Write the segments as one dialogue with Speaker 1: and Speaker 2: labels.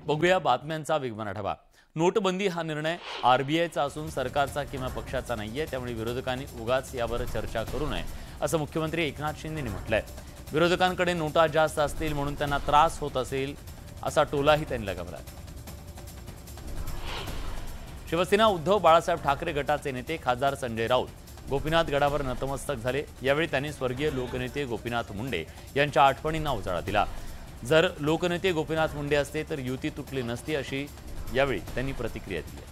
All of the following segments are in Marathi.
Speaker 1: बघूया बातम्यांचा वेगवान आढावा। नोटबंदी हा निर्णय आरबीआयचा असून सरकारचा किंवा पक्षाचा नाहीये, त्यामुळे विरोधकांनी उगाच यावर चर्चा करू नये असं मुख्यमंत्री एकनाथ शिंदेंनी म्हटलंय। विरोधकांकडे नोटा जास्त असतील म्हणून त्यांना त्रास होत असेल असा टोलाही त्यांनी लगावला। शिवसेना उद्धव बाळासाहेब ठाकरे गटाचे नेते खासदार संजय राऊत गोपीनाथ गडावर नतमस्तक झाले। यावेळी त्यांनी स्वर्गीय लोकनेते गोपीनाथ मुंडे यांच्या आठवणींना उजाळा दिला। जर लोकनेते गोपीनाथ मुंडे असते तर युती तुटली नसती अशी यावेळी त्यांनी प्रतिक्रिया दिली।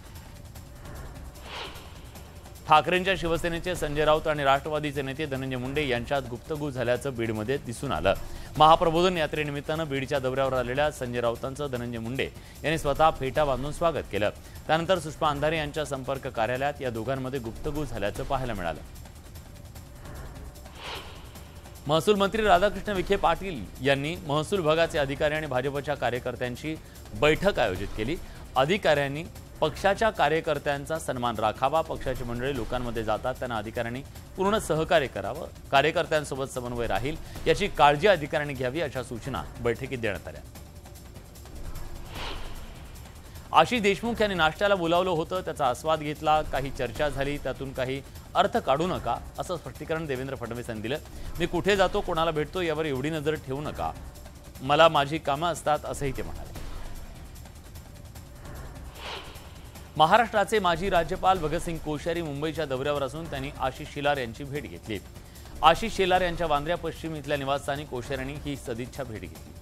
Speaker 1: ठाकरेंच्या शिवसेनेचे संजय राऊत आणि राष्ट्रवादीचे नेते धनंजय मुंडे यांच्यात गुप्तगू झाल्याचं बीडमध्ये दिसून आलं। महाप्रबोधन यात्रेनिमित्तानं बीडच्या दौऱ्यावर आलेल्या संजय राऊतांचं धनंजय मुंडे यांनी स्वतः फेटा बांधून स्वागत केलं। त्यानंतर सुषमा अंधारे यांच्या संपर्क कार्यालयात या दोघांमध्ये गुप्तगू झाल्याचं पाहायला मिळालं। महसूल मंत्री राधाकृष्ण विखे पाटील यांनी महसूल विभागाचे अधिकारी आणि भाजपच्या कार्यकर्त्यांची बैठक आयोजित केली। अधिकाऱ्यांनी पक्षाच्या कार्यकर्त्यांचा सन्मान राखावा, पक्षाची मंडळी लोकांमध्ये जातात त्यांना अधिकाऱ्यांनी पूर्ण सहकार्य करावं, कार्यकर्त्यांसोबत समन्वय राहील याची काळजी अधिकाऱ्यांनी घ्यावी अशा सूचना बैठकीत देण्यात आल्या। आशिष देशमुख यांनी नाश्त्याला बोलावलं होतं, त्याचा आस्वाद घेतला, काही चर्चा झाली, त्यातून काही अर्थ काढू नका असं स्पष्टीकरण देवेंद्र फडणवीस यांनी दिलं। मी कुठे जातो, कोणाला भेटतो यावर एवढी नजर ठेवू नका, मला माझी कामं असतात असंही ते म्हणाले। महाराष्ट्राचे माजी राज्यपाल भगतसिंग कोश्यारी मुंबईच्या दौऱ्यावर असून त्यांनी आशिष शेलार यांची भेट घेतली। आशिष शेलार यांच्या वांद्र्या पश्चिम इथल्या निवासस्थानी कोश्यारींनी ही सदिच्छा भेट घेतली।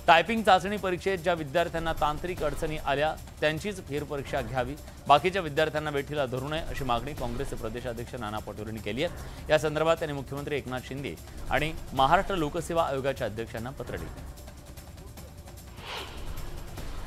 Speaker 1: टायपिंग चाचणी परीक्षेत ज्या विद्यार्थ्यांना तांत्रिक अडचणी आल्या त्यांचीच फेरपरीक्षा घ्यावी, बाकीच्या विद्यार्थ्यांना वेठीला धरू नये अशी मागणी काँग्रेसचे प्रदेशाध्यक्ष नाना पटोलेंनी केली आहे। या संदर्भात त्यांनी मुख्यमंत्री एकनाथ शिंदे आणि महाराष्ट्र लोकसेवा आयोगाच्या अध्यक्षांना पत्र लिहिले।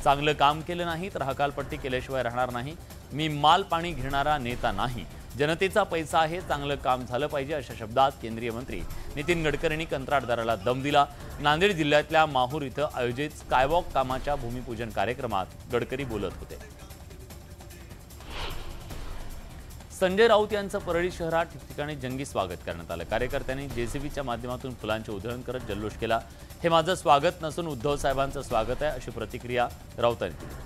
Speaker 1: चांगलं काम केलं नाही तर हकालपट्टी केल्याशिवाय राहणार नाही, मी माल पाणी घेणारा नेता नाही, जनतेचा पैसा आहे, चांगलं काम झालं पाहिजे अशा शब्दात केंद्रीय मंत्री नितीन गडकरींनी कंत्राटदाराला दम दिला। नांदेड जिल्ह्यातल्या माहूर इथं आयोजित स्कायवॉक कामाच्या भूमिपूजन कार्यक्रमात गडकरी बोलत होते। संजय राऊत यांचं परळी शहरात ठिकठिकाणी जंगी स्वागत करण्यात आलं। कार्यकर्त्यांनी जेसीबीच्या माध्यमातून फुलांचे उधळण करत जल्लोष केला। हे माझं स्वागत नसून उद्धव साहेबांचं स्वागत आहे अशी प्रतिक्रिया राऊतांनी दिली।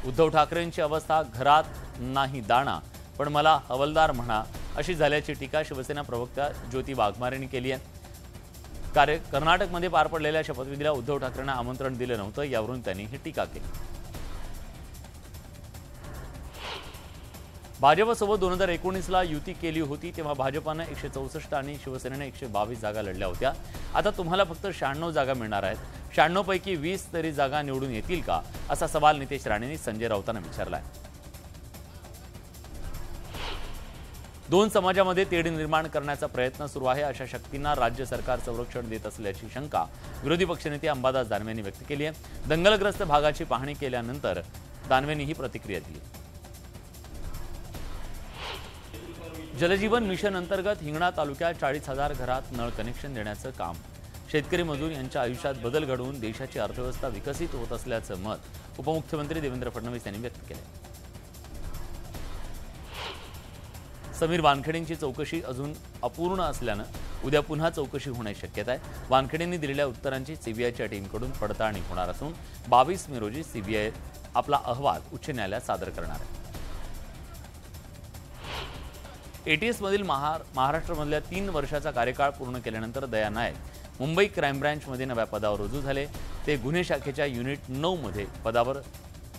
Speaker 1: उद्धव ठाकरेंची अवस्था घरात नाही दाणा पण मला हवलदार म्हणा अशी झाल्याची टीका शिवसेना प्रवक्ता ज्योती वाघमारेंनी केली आहे। कर्नाटकमध्ये पार पडलेल्या शपथविधीला उद्धव ठाकरेंना आमंत्रण दिलं नव्हतं, यावरून त्यांनी ही टीका केली। भाजपसोबत 2019ला युती केली होती तेव्हा भाजपाने 164 आणि शिवसेनेने 122 जागा लढल्या होत्या। आता तुम्हाला फक्त 96 जागा मिळणार आहेत, 96 पैकी 20 तरी जागा निवडून येतील का असा सवाल नितेश राणेंनी संजय राऊतांना विचारलाय। दोन समाजामध्ये तेढ निर्माण करण्याचा प्रयत्न सुरू आहे, अशा शक्तींना राज्य सरकार संरक्षण देत असल्याची शंका विरोधी पक्षनेते अंबादास दानवे यांनी व्यक्त केली आहे। दंगलग्रस्त भागाची पाहणी केल्यानंतर दानवेंनी ही प्रतिक्रिया दिली। जलजीवन मिशन अंतर्गत हिंगणा तालुक्यात 40,000 घरात नळ कनेक्शन देण्याचं काम, शेतकरी मजूर यांच्या आयुष्यात बदल घडवून देशाची अर्थव्यवस्था विकसित होत असल्याचं मत उपमुख्यमंत्री देवेंद्र फडणवीस यांनी व्यक्त केले। समीर वानखेडेंची चौकशी अजून अपूर्ण असल्यानं उद्या पुन्हा चौकशी होण्याची शक्यता आहे। वानखेडेंनी दिलेल्या उत्तरांची सीबीआयच्या टीमकडून पडताळणी होणार असून 22 मे रोजी सीबीआय आपला अहवाल उच्च न्यायालयात सादर करणार आहे। एटीएस मधील महाराष्ट्रामधल्या 3 वर्षाचा कार्यकाळ पूर्ण केल्यानंतर दया नायक मुंबई क्राईम ब्रँचमध्ये नव्या पदावर रुजू झाले। ते गुन्हे शाखेच्या युनिट 9 मध्ये पदावर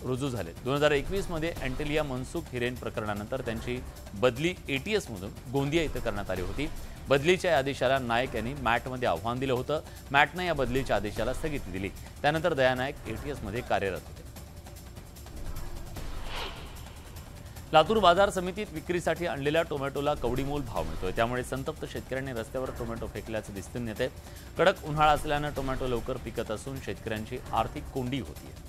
Speaker 1: रुजू झाले। 2021 मध्ये अँटेलिया मनसुख हिरेन प्रकरणानंतर त्यांची बदली एटीएस मधून गोंदिया इथं करण्यात आली होती। बदलीच्या आदेशाला नायक यांनी मॅटमध्ये आव्हान दिलं होतं। मॅटने या बदलीच्या आदेशाला स्थगिती दिली। त्यानंतर दया नायक एटीएस मध्ये कार्यरत होते। लातूर बाजार समितीत विक्रीसाठी आणलेल्या टोमॅटोला कवडीमोल भाव मिळतोय, त्यामुळे संतप्त शेतकऱ्यांनी रस्त्यावर टोमॅटो फेकल्याचं दिसून येते। कडक उन्हाळा असल्यानं टोमॅटो लवकर पिकत असून शेतकऱ्यांची आर्थिक कोंडी होतीये।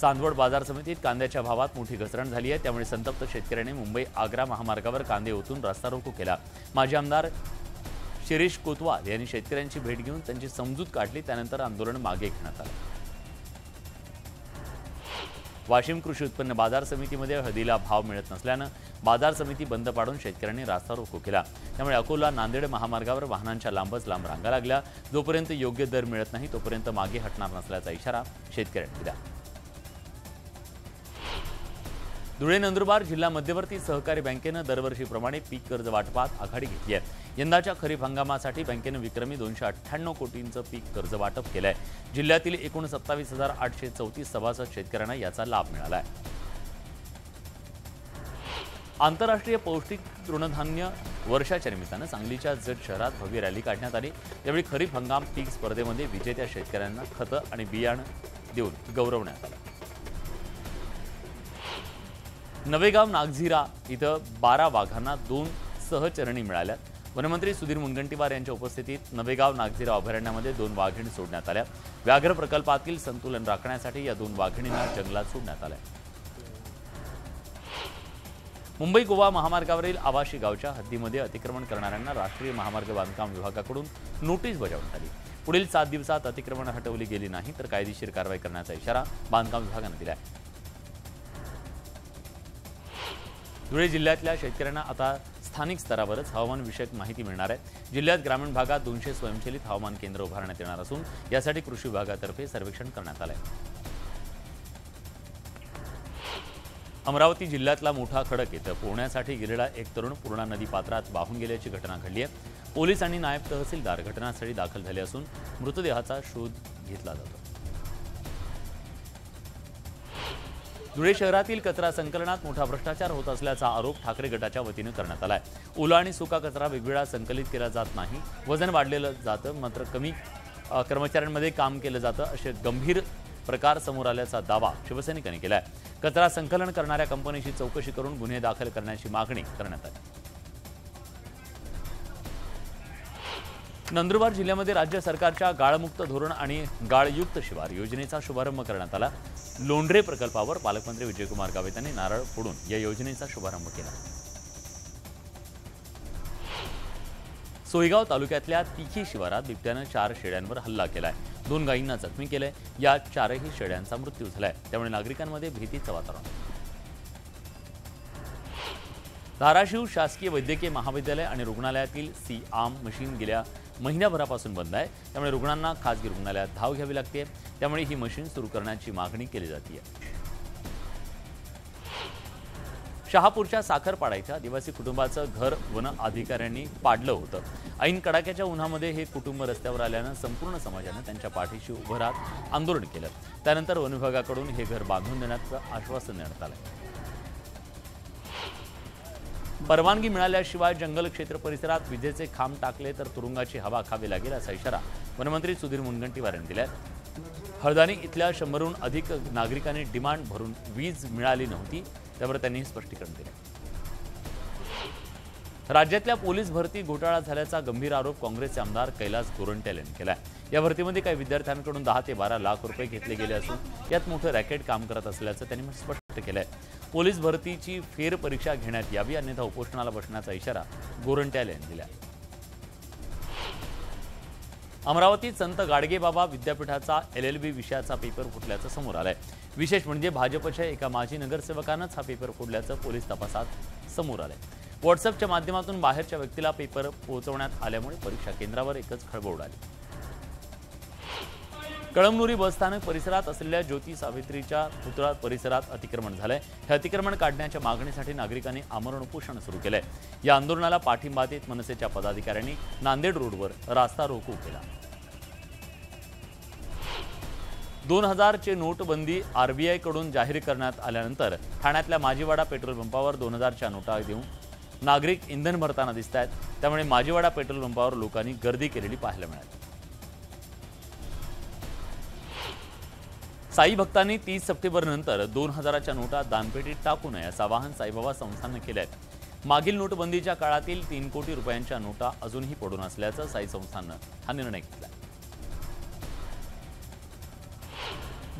Speaker 1: चांदवड बाजार समितीत कांद्याच्या भावात मोठी घसरण झाली आहे, त्यामुळे संतप्त शेतकऱ्यांनी मुंबई आग्रा महामार्गावर कांदे ओतून रस्ता रोको केला। माजी आमदार शिरीष कोतवाल यांनी शेतकऱ्यांची भेट घेऊन त्यांची समजूत काढली, त्यानंतर आंदोलन मागे घेण्यात आलं। वाशिम कृषी उत्पन्न बाजार समितीमध्ये हळदीला भाव मिळत नसल्यानं बाजार समिती बंद पाडून शेतकऱ्यांनी रास्ता रोको केला। त्यामुळे अकोला नांदेड महामार्गावर वाहनांच्या लांबच लांब रांगा लागल्या। जोपर्यंत योग्य दर मिळत नाही तोपर्यंत मागे हटणार नसल्याचा इशारा शेतकऱ्यांनी दिला। धुळे नंदुरबार जिल्हा मध्यवर्ती सहकारी बँकेनं दरवर्षीप्रमाणे पीक कर्ज वाटपात आघाडी घेतली आहे। यंदाच्या खरीप हंगामासाठी बँकेनं विक्रमी 298 कोटींचं पीक कर्ज वाटप केलंय। जिल्ह्यातील एकूण 27,834 सभासद शेतकऱ्यांना याचा लाभ मिळाला आहे। आंतरराष्ट्रीय पौष्टिक तृणधान्य वर्षाच्या निमित्तानं सांगलीच्या जत शहरात भव्य रॅली काढण्यात आली। यावेळी खरीप हंगाम पीक स्पर्धेमध्ये विजेत्या शेतकऱ्यांना खतं आणि बियाणं देऊन गौरवण्यात आलं। नवेगाव नागझिरा इथं 12 वाघांना 2 सहचरणी मिळाल्या। वनमंत्री सुधीर मुनगंटीवार यांच्या उपस्थितीत नवेगाव नागझिरा अभयारण्यामध्ये 2 वाघिणी सोडण्यात आल्या। व्याघ्र प्रकल्पातील संतुलन राखण्यासाठी या 2 वाघिणींना जंगलात सोडण्यात आल्या। मुंबई गोवा महामार्गावरील आवाशी गावच्या हद्दीमध्ये अतिक्रमण करणाऱ्यांना राष्ट्रीय महामार्ग बांधकाम विभागाकडून नोटीस बजावण्यात आली। पुढील 7 दिवसात अतिक्रमण हटवली गेली नाही तर कायदेशीर कारवाई करण्याचा इशारा बांधकाम विभागाने दिला आहे। धुळे जिल्ह्यातल्या शेतकऱ्यांना आता स्थानिक स्तरावरच हवामानविषयक माहिती मिळणार आहे। जिल्ह्यात ग्रामीण भागात 200 स्वयंचलित हवामान केंद्र उभारण्यात येणार असून यासाठी कृषी विभागातर्फे सर्वेक्षण करण्यात आले आहे। अमरावती जिल्ह्यातला मोठा खडक येथे पोहण्यासाठी गेलेला एक तरुण पूर्णा नदी पात्रात वाहून गेल्याची घटना घडली आहे। पोलीस आणि नायब तहसीलदार घटनास्थळी दाखल झाले असून मृतदेहाचा शोध घेतला जातो। धुळे शहरातील कचरा संकलनात मोठा भ्रष्टाचार होत असल्याचा आरोप ठाकरे गटाच्या वतीने करण्यात आलाय। ओला आणि सुका कचरा वेगवेगळा संकलित केला जात नाही, वजन वाढलेलं जातं, मात्र कमी कर्मचाऱ्यांमध्ये काम केलं जातं असे गंभीर प्रकार समोर आल्याचा दावा शिवसैनिकांनी केलाय। कचरा संकलन करणाऱ्या कंपनीची चौकशी करून गुन्हे दाखल करण्याची मागणी करण्यात आली। नंदुरबार जिल्ह्यामध्ये राज्य सरकारच्या गाळमुक्त धोरण आणि गाळयुक्त शिवार योजनेचा शुभारंभ करण्यात आला। लोंढरे प्रकल्पावर पालकमंत्री विजयकुमार गावित यांनी नारळ फोडून या योजनेचा शुभारंभ केला। सोयगाव तालुक्यातल्या तिखी शिवारात बिबट्यानं 4 शेळ्यांवर हल्ला केलाय। 2 गायींना जखमी केलंय। या 4ही शेळ्यांचा मृत्यू झालाय। त्यामुळे नागरिकांमध्ये भीतीचं वातावरण। धाराशिव शासकीय वैद्यकीय महाविद्यालय आणि रुग्णालयातील सी-आर्म मशीन गेल्या महिन्याभरापासून बंद आहे। त्यामुळे रुग्णांना खासगी रुग्णालयात धाव घ्यावी लागते। त्यामुळे ही मशीन सुरू करण्याची मागणी केली जाते। शहापूरच्या साखरपाडा इथं आदिवासी कुटुंबाचं घर वन अधिकाऱ्यांनी पाडलं होतं। ऐन कडाक्याच्या उन्हामध्ये हे कुटुंब रस्त्यावर आल्यानं संपूर्ण समाजानं त्यांच्या पाठीशी उभं राहत आंदोलन केलं। त्यानंतर वन विभागाकडून हे घर बांधून देण्याचं आश्वासन देण्यात आलं। परवानगी मिळाल्याशिवाय जंगल क्षेत्र परिसरात विजेचे खांब टाकले तर तुरुंगाची हवा खावी लागेल असा इशारा वनमंत्री सुधीर मुनगंटीवार यांनी दिलाय। हळदाणी इथल्या 100हून अधिक नागरिकांनी डिमांड भरून वीज मिळाली नव्हती, त्यावर त्यांनी स्पष्टीकरण दिले। राज्यातल्या पोलीस भरती घोटाळा झाल्याचा गंभीर आरोप काँग्रेसचे आमदार कैलास गोरंट्याल यांनी केलाय। या भरतीमध्ये काही विद्यार्थ्यांकडून 10 ते 12 लाख रुपये घेतले गेले असून यात मोठं रॅकेट काम करत असल्याचं त्यांनी स्पष्ट केलंय। पोलीस भरतीची फेरपरीक्षा घेण्यात यावी अन्यथा उपोषणाला बसण्याचा इशारा गोरंट्याल यांनी दिला। अमरावतीत संत गाडगेबाबा विद्यापीठाचा LLB विषयाचा पेपर फुटल्याचं समोर आलंय। विशेष म्हणजे भाजपच्या एका माजी नगरसेवकानंच हा पेपर फोडल्याचं पोलीस तपासात समोर आलंय। व्हॉट्सअपच्या माध्यमातून बाहेरच्या व्यक्तीला पेपर पोहोचवण्यात आल्यामुळे परीक्षा केंद्रावर एकच खळबळ उडाली। कळमनुरी बसस्थानक परिसरात असलेल्या ज्योती सावित्रीच्या पुतळा परिसरात अतिक्रमण झालंय। हे अतिक्रमण काढण्याच्या मागणीसाठी नागरिकांनी आमरण उपोषण सुरू केलंय। या आंदोलनाला पाठिंबा देत मनसेच्या पदाधिकाऱ्यांनी नांदेड रोडवर रास्ता रोको केला। 2000 ची नोटबंदी RBI कडून जाहीर करण्यात आल्यानंतर ठाण्यातल्या माजीवाडा पेट्रोल पंपावर 2000च्या नोटा देऊन नागरिक इंधन भरताना दिसतात। त्यामुळे माजीवाडा पेट्रोल पंपावर लोकांनी गर्दी केलेली पाहायला मिळाली। साई भक्तांनी 30 सप्टेंबरनंतर 2000च्या नोटा दानपेटीत टाकू नये असं आवाहन साईबाबा संस्थानने केलं आहे। मागील नोटबंदीच्या काळातील 3 कोटी रुपयांच्या नोटा अजूनही पडून असल्याचं साई संस्थाननं हा निर्णय घेतला।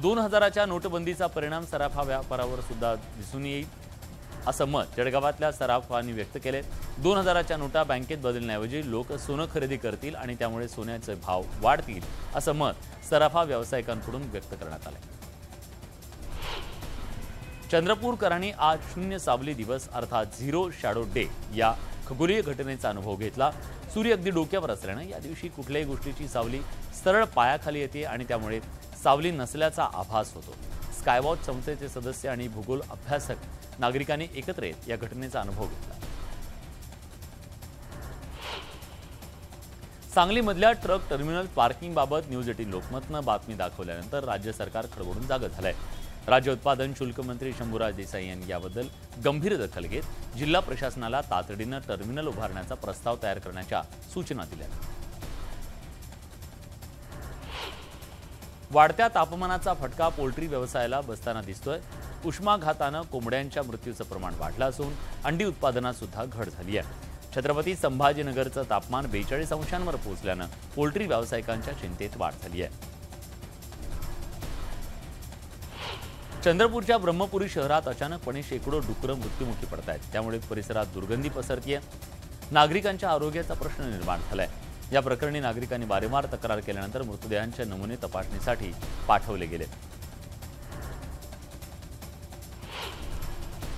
Speaker 1: 2000च्या नोटबंदीचा परिणाम सराफा व्यापारावर सुद्धा दिसून येईल असं मत जळगावातल्या सराफांनी व्यक्त केले। 2000च्या नोटा बँकेत बदलण्याऐवजी लोक सोनं खरेदी करतील आणि त्यामुळे सोन्याचे भाव वाढतील असं मत सराफा व्यावसायिकांकडून व्यक्त करण्यात आले। चंद्रपूरकरांनी आज शून्य सावली दिवस अर्थात झिरो शॅडो डे या खगोलीय घटनेचा अनुभव घेतला। सूर्य अगदी डोक्यावर असल्याने या दिवशी कुठल्याही गोष्टीची सावली सरळ पायाखाली येते आणि त्यामुळे सावली नसल्याचा आभास होतो। स्कायवॉच संस्थेचे सदस्य आणि भूगोल अभ्यासक नागरिकांनी एकत्र येत या घटनेचा अनुभव घेतला। सांगलीमधल्या ट्रक टर्मिनल पार्किंग बाबत न्यूज 18 लोकमतनं बातमी दाखवल्यानंतर राज्य सरकार खडबडून जागं झालंय। राज्य उत्पादन शुल्क मंत्री शंभूराज देसाई यांनी याबद्दल गंभीर दखल घेत जिल्हा प्रशासनाला तातडीनं टर्मिनल उभारण्याचा प्रस्ताव तयार करण्याच्या सूचना दिल्या। वाढत्या तापमानाचा फटका पोल्ट्री व्यवसायाला बसताना दिसतोय। उष्माघातानं कोंबड्यांच्या मृत्यूचं प्रमाण वाढलं असून अंडी उत्पादनात सुद्धा घट झाली आहे। छत्रपती संभाजीनगरचं तापमान 42 अंशांवर पोहोचल्यानं पोल्ट्री व्यावसायिकांच्या चिंतेत वाढ झाली आहे। चंद्रपूरच्या ब्रह्मपुरी शहरात अचानकपणे शेकडो डुकरं मृत्युमुखी पडत आहेत। त्यामुळे परिसरात दुर्गंधी पसरतीये। नागरिकांच्या आरोग्याचा प्रश्न निर्माण झालाय। या प्रकरणी नागरिकांनी वारंवार तक्रार केल्यानंतर मृतदेहांचे नमुने तपासणीसाठी पाठवले गेले।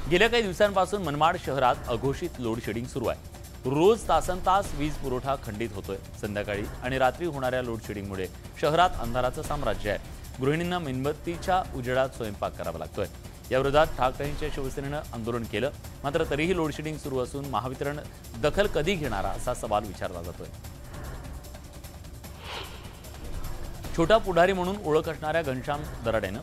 Speaker 1: गेल्या काही दिवसांपासून मनमाड शहरात अघोषित लोडशेडिंग सुरू आहे। रोज तासनतास वीज पुरवठा खंडित होतोय। संध्याकाळी आणि रात्री होणाऱ्या लोडशेडिंगमुळे शहरात अंधाराचं साम्राज्य आहे। गृहिणींना मेणबत्तीच्या उजेडात स्वयंपाक करावा लागतोय। याविरोधात ठाकरेंच्या शिवसेनेनं आंदोलन केलं, मात्र तरीही लोडशेडिंग सुरू असून महावितरण दखल कधी घेणार असा सवाल विचारला जातोय। छोटा पुढारी म्हणून ओळख असणाऱ्या घनश्याम दराडेनं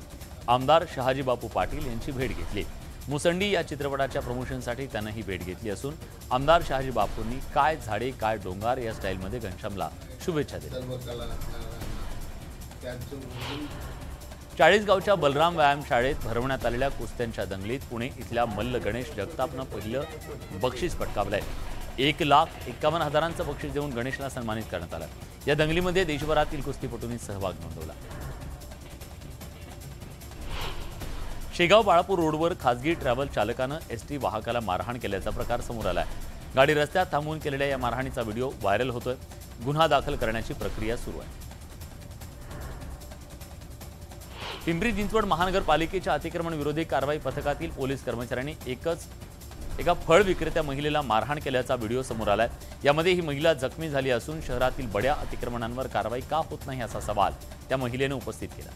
Speaker 1: आमदार शहाजी बापू पाटील यांची भेट घेतली। मुसंडी या चित्रपटाच्या प्रमोशनसाठी त्यानं ही भेट घेतली असून आमदार शहाजी बापूंनी काय झाडे काय डोंगर या स्टाईलमध्ये घनश्यामला शुभेच्छा दिल्या। चाळीसगावच्या बलराम व्यायाम शाळेत भरवण्यात आलेल्या कुस्त्यांच्या दंगलीत पुणे इथल्या मल्ल गणेश जगतापनं पहिलं बक्षीस पटकावलंय। 1,51,000चं बक्षीस देऊन गणेशला सन्मानित करण्यात आलं। या दंगलीमध्ये देशभरातील कुस्तीपटूंनी सहभाग नोंदवला। शेगाव बाळापूर रोडवर खासगी ट्रॅव्हल चालकानं एसटी वाहकाला मारहाण केल्याचा प्रकार समोर आलाय। गाडी रस्त्यात थांबवून केलेल्या या मारहाणीचा व्हिडिओ व्हायरल होतोय। गुन्हा दाखल करण्याची प्रक्रिया सुरू आहे। पिंपरी चिंचवड महानगरपालिकेच्या अतिक्रमण विरोधी कारवाई पथकातील पोलीस कर्मचाऱ्यांनी एका फळ विक्रेत्या महिलेला मारहाण केल्याचा व्हिडिओ समोर आलाय। यामध्ये ही महिला जखमी झाली असून शहरातील बड्या अतिक्रमणांवर कारवाई का होत नाही असा सवाल त्या महिलेने उपस्थित केला।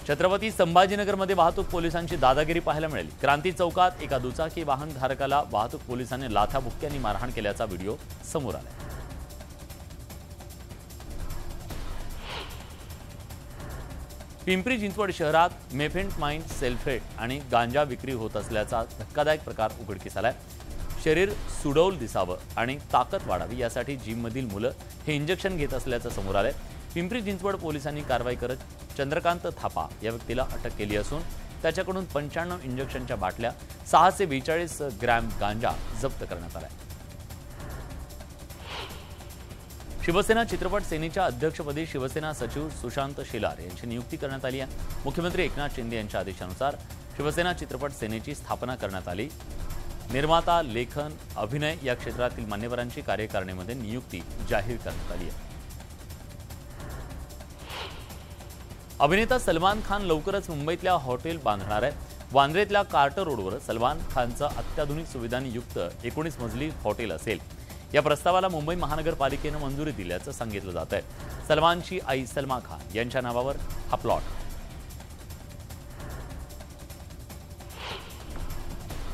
Speaker 1: छत्रपती संभाजीनगरमध्ये वाहतूक पोलिसांची दादागिरी पाहायला मिळाली। क्रांती चौकात एका दुचाकी वाहन धारकाला वाहतूक पोलिसांनी लाथाबुक्क्यांनी मारहाण केल्याचा व्हिडिओ समोर आला। पिंपरी चिंचवड शहरात मेफेंटमाइन सल्फेट आणि गांजा विक्री होत असल्याचा धक्कादायक प्रकार उघडकीस आलाय। शरीर सुडौल दिसावं आणि ताकद वाढावी यासाठी जिममधील मुलं हे इंजेक्शन घेत असल्याचं समोर आलंय। पिंपरी चिंचवड पोलिसांनी कारवाई करत चंद्रकांत थापा या व्यक्तीला अटक केली असून त्याच्याकडून 95 इंजेक्शनच्या बाटल्या 642 ग्रॅम गांजा जप्त करण्यात आलाय। शिवसेना चित्रपट सेनेच्या अध्यक्षपदी शिवसेना सचिव सुशांत शेलार यांची नियुक्ती करण्यात आली आहे। मुख्यमंत्री एकनाथ शिंदे यांच्या आदेशानुसार शिवसेना चित्रपट सेनेची स्थापना करण्यात आली। निर्माता, लेखन, अभिनय या क्षेत्रातील मान्यवरांची कार्यकारिणीमध्ये नियुक्ती जाहीर करण्यात आली आहे। अभिनेता सलमान खान लवकरच मुंबईतल्या हॉटेल बांधणार आहे। वांद्रेतल्या कार्टर रोडवर सलमान खानचं अत्याधुनिक सुविधांनी युक्त 19 मजली हॉटेल असेल। या प्रस्तावाला मुंबई महानगरपालिकेनं मंजुरी दिल्याचं सांगितलं जात आहे। सलमानची आई सलमा खान यांच्या नावावर हा प्लॉट।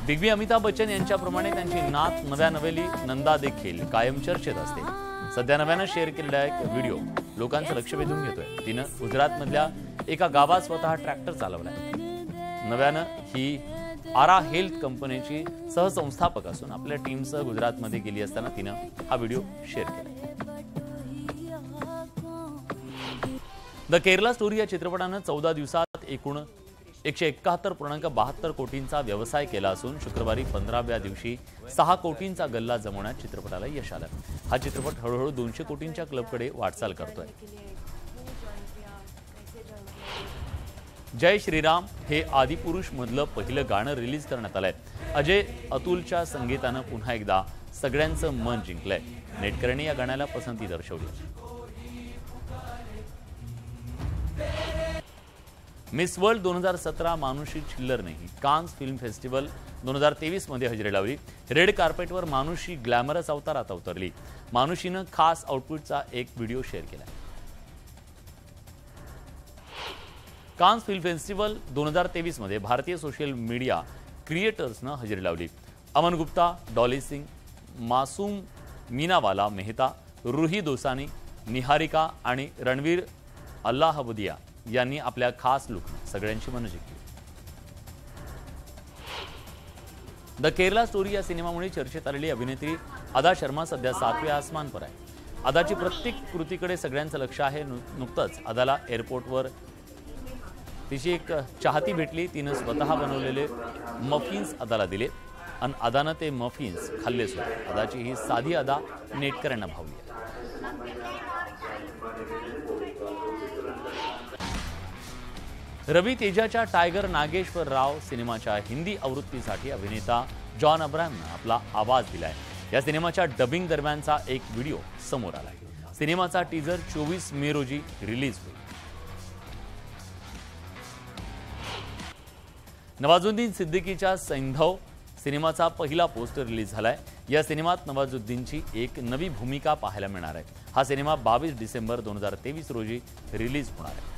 Speaker 1: बिग बी अमिताभ बच्चन यांच्याप्रमाणे त्यांची नात नव्या नवेली नंदा देखील कायम चर्चेत असते। सध्या नव्यानं शेअर केलेला एक व्हिडिओ लोकांचं लक्ष वेधून घेतोय। तिनं गुजरातमधल्या एका गावात स्वतः ट्रॅक्टर चालवलाय। नव्यानं ही आरा हेल्थ कंपनीची सहसंस्थापक असून आपल्या टीमसह गुजरातमध्ये गेली असताना तिनं हा व्हिडिओ शेअर केला। द केरला स्टोरी या चित्रपटानं 14 दिवसात एकूण 171.72 कोटींचा व्यवसाय केला असून शुक्रवारी 15व्या दिवशी 6 कोटींचा गल्ला जमवण्यात चित्रपटाला यश आलं। हा चित्रपट हळूहळू 200 कोटींच्या क्लबकडे वाटचाल करतोय। जय श्रीराम हे आदिपुरुष मधलं पहिलं गाणं रिलीज करण्यात आलंय। अजय अतुलच्या संगीतानं पुन्हा एकदा सगळ्यांचं मन जिंकलंय। नेटकऱ्यांनी या गाण्याला पसंती दर्शवली। मिस वर्ल्ड 2017 मानुषी छिल्लरने कान्स फिल्म फेस्टिवल 2023 मध्ये हजेरी लावली. रेड कार्पेटवर मानुषी ग्लॅमरस अवतारात अवतरली. मानुषीनं खास आउटफिटचा एक व्हिडिओ शेअर केला. कान्स फिल्म फेस्टिवल 2023 मध्ये भारतीय सोशल मीडिया क्रिएटर्सनं हजेरी लावली. अमन गुप्ता, डॉली सिंग, मासूम मीनावाला मेहता, रूही दोसानी, निहारिका आणि रणवीर अल्लाहबदिया यांनी आपल्या खास लुकनं सगळ्यांची मनं जिंकली. द केरला स्टोरी या सिनेमामुळे चर्चेत आलेली अभिनेत्री अदा शर्मा सध्या 7व्या आसमान पर आहे. अदाची प्रत्येक कृतीकडे सगळ्यांचं लक्ष आहे. नुकतंच अदाला एअरपोर्टवर तिची एक चाहती भेटली. तिनं स्वतः बनवलेले मफिन्स अदाला दिले आणि अदानं ते मफिन्स खाल्ले सुद्धा. अदाची ही साधी अदा नेटकऱ्यांना भावली. रवी तेजाच्या टायगर नागेश्वर राव सिनेमाच्या हिंदी आवृत्तीसाठी अभिनेता जॉन अब्राहमने आपला आवाज दिलाय. या सिनेमाच्या डबिंग दरम्यानचा एक व्हिडिओ समोर आलाय. सिनेमाचा टीजर 24 मे रोजी रिलीज होईल. नवाजुद्दीन सिद्दीकीच्या सैंधव सिनेमाचा पहिला पोस्टर रिलीज झालाय. या सिनेमात नवाजुद्दीनची एक नवी भूमिका पाहायला मिळणार आहे. हा सिनेमा 22 डिसेंबर 2023 रोजी रिलीज होणार आहे.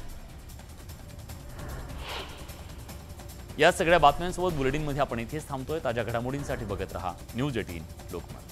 Speaker 1: या सगळ्या बातम्यांसोबत बुलेटिनमध्ये आपण इथेच थांबतोय. ताज्या घडामोडींसाठी बघत रहा न्यूज 18 लोकमत.